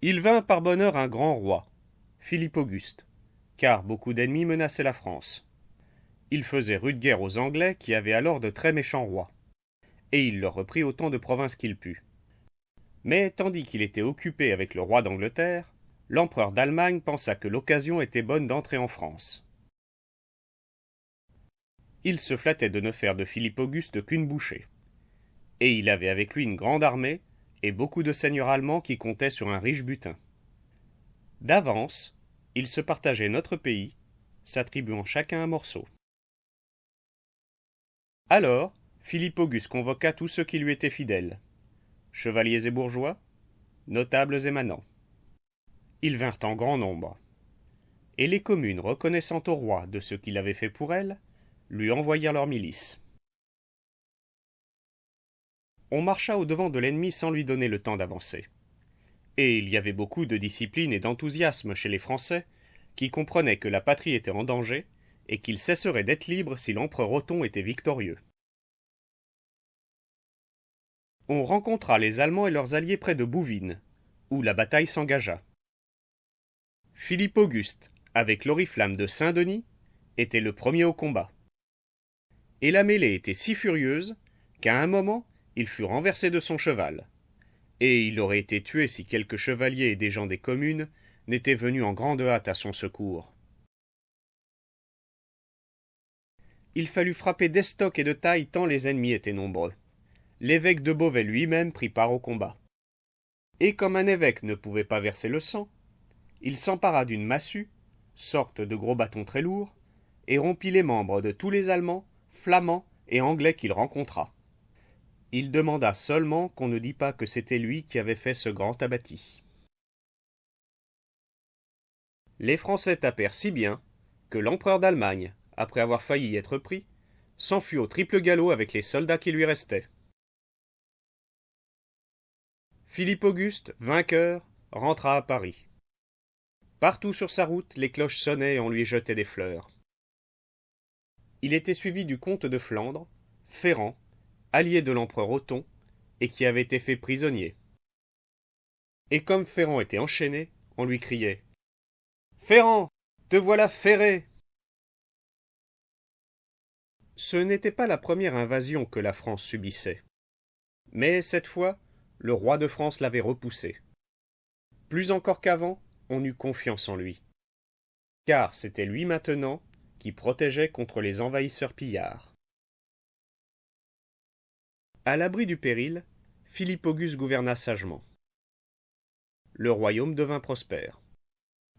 Il vint par bonheur un grand roi, Philippe Auguste, car beaucoup d'ennemis menaçaient la France. Il faisait rude guerre aux Anglais qui avaient alors de très méchants rois, et il leur reprit autant de provinces qu'il put. Mais tandis qu'il était occupé avec le roi d'Angleterre, l'empereur d'Allemagne pensa que l'occasion était bonne d'entrer en France. Il se flattait de ne faire de Philippe Auguste qu'une bouchée. Et il avait avec lui une grande armée et beaucoup de seigneurs allemands qui comptaient sur un riche butin. D'avance, ils se partageaient notre pays, s'attribuant chacun un morceau. Alors, Philippe Auguste convoqua tous ceux qui lui étaient fidèles, chevaliers et bourgeois, notables et manants. Ils vinrent en grand nombre. Et les communes, reconnaissant au roi de ce qu'il avait fait pour elles, lui envoyèrent leurs milices. On marcha au-devant de l'ennemi sans lui donner le temps d'avancer. Et il y avait beaucoup de discipline et d'enthousiasme chez les Français, qui comprenaient que la patrie était en danger, et qu'ils cesseraient d'être libres si l'empereur Othon était victorieux. On rencontra les Allemands et leurs alliés près de Bouvines, où la bataille s'engagea. Philippe Auguste, avec l'oriflamme de Saint-Denis, était le premier au combat. Et la mêlée était si furieuse qu'à un moment, il fut renversé de son cheval. Et il aurait été tué si quelques chevaliers et des gens des communes n'étaient venus en grande hâte à son secours. Il fallut frapper d'estoc et de taille tant les ennemis étaient nombreux. L'évêque de Beauvais lui-même prit part au combat. Et comme un évêque ne pouvait pas verser le sang, il s'empara d'une massue, sorte de gros bâton très lourd, et rompit les membres de tous les Allemands, Flamands et Anglais qu'il rencontra. Il demanda seulement qu'on ne dît pas que c'était lui qui avait fait ce grand abatis. Les Français tapèrent si bien que l'empereur d'Allemagne, après avoir failli être pris, s'enfuit au triple galop avec les soldats qui lui restaient. Philippe Auguste, vainqueur, rentra à Paris. Partout sur sa route, les cloches sonnaient et on lui jetait des fleurs. Il était suivi du comte de Flandre, Ferrand, allié de l'empereur Othon, et qui avait été fait prisonnier. Et comme Ferrand était enchaîné, on lui criait « Ferrand, te voilà ferré !» Ce n'était pas la première invasion que la France subissait. Mais cette fois, le roi de France l'avait repoussé. Plus encore qu'avant, on eut confiance en lui. Car c'était lui maintenant qui protégeait contre les envahisseurs pillards. À l'abri du péril, Philippe Auguste gouverna sagement. Le royaume devint prospère.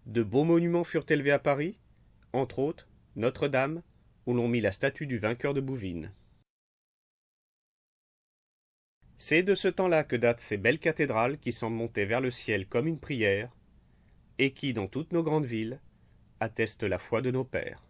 De beaux monuments furent élevés à Paris, entre autres Notre-Dame, où l'on mit la statue du vainqueur de Bouvines. C'est de ce temps-là que datent ces belles cathédrales qui semblent monter vers le ciel comme une prière, et qui, dans toutes nos grandes villes, attestent la foi de nos pères.